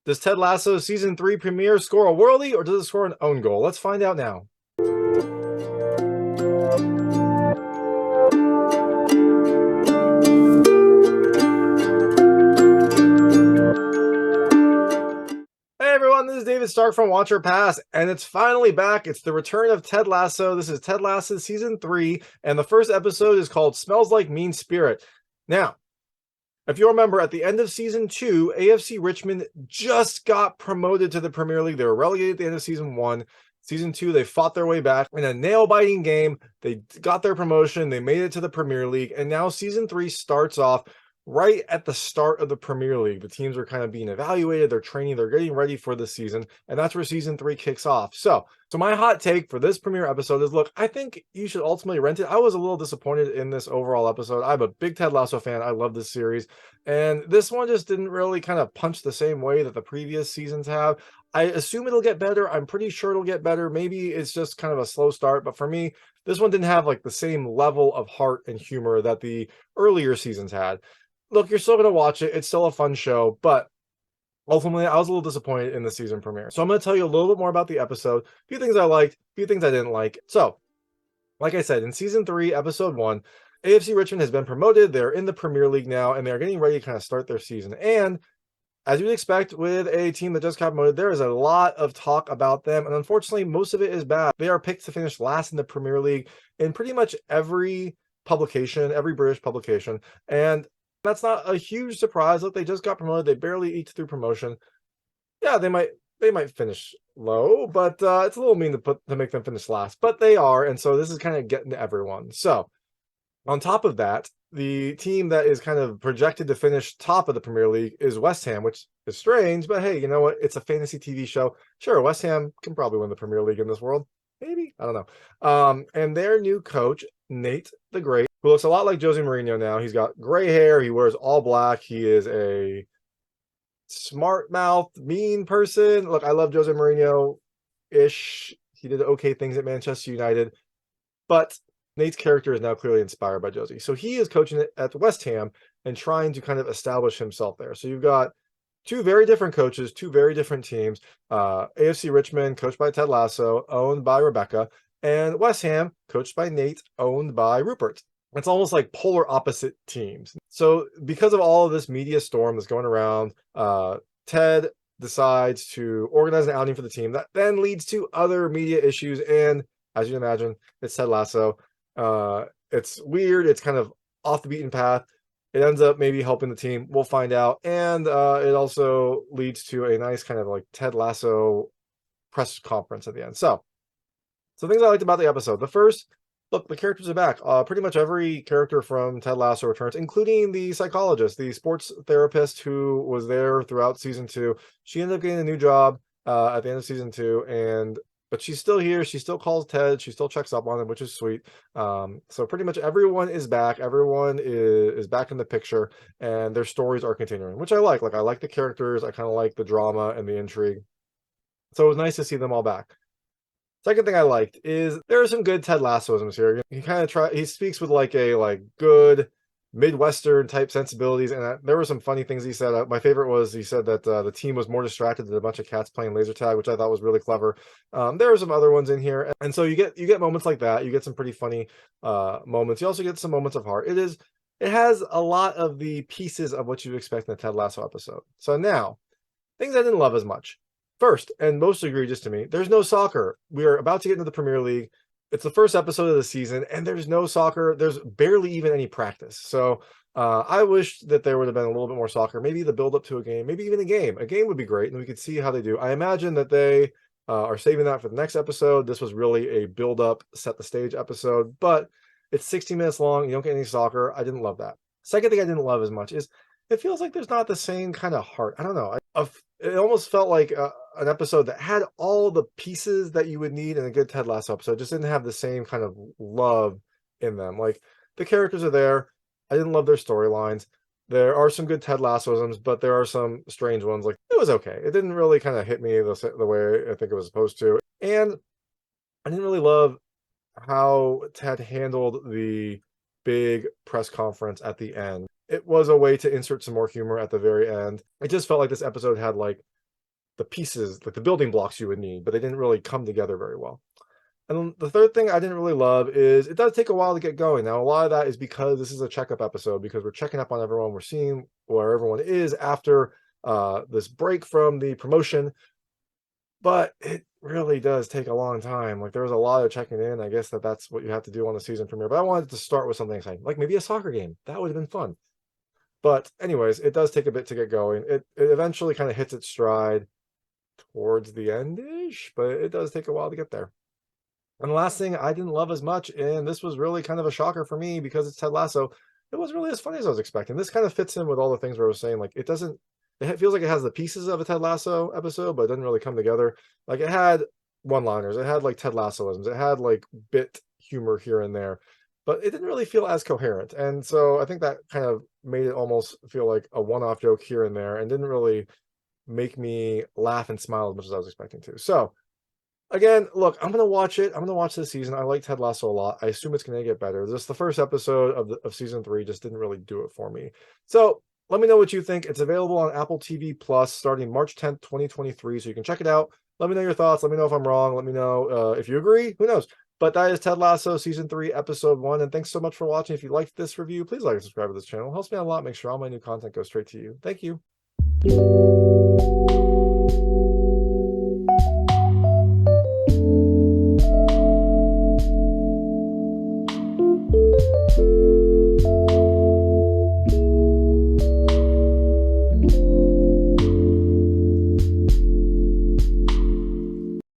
Does Ted Lasso Season 3 premiere score a worldie or does it score an own goal? Let's find out now. Hey everyone, this is David Stark from Watcher Pass, and it's finally back. It's the return of Ted Lasso. This is Ted Lasso Season 3, and the first episode is called Smells Like Mean Spirit. Now, if you remember, at the end of Season 2, AFC Richmond just got promoted to the Premier League. They were relegated at the end of Season 1. Season 2, they fought their way back in a nail-biting game. They got their promotion. They made it to the Premier League, and now Season 3 starts off right at the start of the Premier League. The teams are kind of being evaluated, they're training, they're getting ready for the season, and that's where Season 3 kicks off. So my hot take for this premiere episode is, look, I think you should ultimately rent it. I was a little disappointed in this overall episode. I'm a big Ted Lasso fan. I love this series, and this one just didn't really kind of punch the same way that the previous seasons have. I assume it'll get better. I'm pretty sure it'll get better. Maybe it's just kind of a slow start, but for me, this one didn't have like the same level of heart and humor that the earlier seasons had. Look, you're still going to watch it. It's still a fun show, but ultimately, I was a little disappointed in the season premiere. So I'm going to tell you a little bit more about the episode, a few things I liked, a few things I didn't like. So, like I said, in Season 3, Episode 1, AFC Richmond has been promoted. They're in the Premier League now, and they're getting ready to kind of start their season. And as you'd expect with a team that just got promoted, there is a lot of talk about them, and unfortunately, most of it is bad. They are picked to finish last in the Premier League in pretty much every publication, every British publication, and that's not a huge surprise. Look, they just got promoted. They barely eked through promotion. Yeah, they might finish low, but it's a little mean to make them finish last. But they are, and so this is kind of getting to everyone. So on top of that, the team that is kind of projected to finish top of the Premier League is West Ham, which is strange. But hey, you know what? It's a fantasy TV show. Sure, West Ham can probably win the Premier League in this world. Maybe, I don't know. And their new coach, Nate the Great, who looks a lot like Jose Mourinho now. He's got gray hair. He wears all black. He is a smart-mouthed, mean person. Look, I love Jose Mourinho-ish. He did okay things at Manchester United. But Nate's character is now clearly inspired by Jose. So he is coaching it at West Ham and trying to kind of establish himself there. So you've got two very different coaches, two very different teams. AFC Richmond, coached by Ted Lasso, owned by Rebecca, and West Ham, coached by Nate, owned by Rupert. It's almost like polar opposite teams. So because of all of this media storm that's going around, Ted decides to organize an outing for the team that then leads to other media issues. And as you can imagine, it's Ted Lasso. It's weird. It's kind of off the beaten path. It ends up maybe helping the team. We'll find out. And it also leads to a nice kind of like Ted Lasso press conference at the end. So things I liked about the episode. The first, look, the characters are back. Pretty much every character from Ted Lasso returns, including the psychologist, the sports therapist who was there throughout Season 2. She ended up getting a new job at the end of Season 2, but she's still here. She still calls Ted. She still checks up on him, which is sweet. So pretty much everyone is back. Everyone is back in the picture, and their stories are continuing, which I like. Like, I like the characters. I kind of like the drama and the intrigue. So it was nice to see them all back. Second thing I liked is there are some good Ted Lassoisms here. He speaks with like a good Midwestern type sensibilities, and there were some funny things he said. My favorite was he said that the team was more distracted than a bunch of cats playing laser tag, which I thought was really clever. There are some other ones in here, and so you get moments like that. You get some pretty funny moments. You also get some moments of heart. It has a lot of the pieces of what you'd expect in a Ted Lasso episode. So now, things I didn't love as much. First, and most egregious to me, there's no soccer. We are about to get into the Premier League. It's the first episode of the season, and there's no soccer. There's barely even any practice. So I wish that there would have been a little bit more soccer. Maybe the build up to a game, maybe even a game. A game would be great, and we could see how they do. I imagine that they are saving that for the next episode. This was really a build up, set the stage episode, but it's 60 minutes long. You don't get any soccer. I didn't love that. Second thing I didn't love as much is it feels like there's not the same kind of heart. I don't know. It almost felt like an episode that had all the pieces that you would need in a good Ted Lasso episode, just didn't have the same kind of love in them. Like, the characters are there. I didn't love their storylines. There are some good Ted Lassoisms, but there are some strange ones. Like, it was okay. It didn't really kind of hit me the way I think it was supposed to. And I didn't really love how Ted handled the big press conference at the end. It was a way to insert some more humor at the very end. It just felt like this episode had like the pieces, like the building blocks you would need, but they didn't really come together very well. And the third thing I didn't really love is it does take a while to get going. Now, a lot of that is because this is a checkup episode, because we're checking up on everyone. We're seeing where everyone is after this break from the promotion. But it really does take a long time. Like, there was a lot of checking in. I guess that's what you have to do on the season premiere. But I wanted to start with something exciting, like maybe a soccer game. That would have been fun. But anyways, it does take a bit to get going. It eventually kind of hits its stride towards the end-ish, but it does take a while to get there. And the last thing I didn't love as much, and this was really kind of a shocker for me because it's Ted Lasso, it wasn't really as funny as I was expecting. This kind of fits in with all the things where I was saying, like, it feels like it has the pieces of a Ted Lasso episode, but it doesn't really come together. Like, it had one-liners, it had like Ted Lassoisms, it had like bit humor here and there, but it didn't really feel as coherent. And so I think that kind of made it almost feel like a one-off joke here and there, and didn't really make me laugh and smile as much as I was expecting to. So again, look, I'm gonna watch it. I'm gonna watch this season. I like Ted Lasso a lot. I assume it's gonna get better. Just the first episode of season 3 just didn't really do it for me. So let me know what you think. It's available on Apple TV Plus starting March 10th, 2023. So you can check it out. Let me know your thoughts. Let me know if I'm wrong. Let me know if you agree. Who knows? But that is Ted Lasso season 3, episode 1. And thanks so much for watching. If you liked this review, please like and subscribe to this channel. It helps me out a lot. Make sure all my new content goes straight to you. Thank you.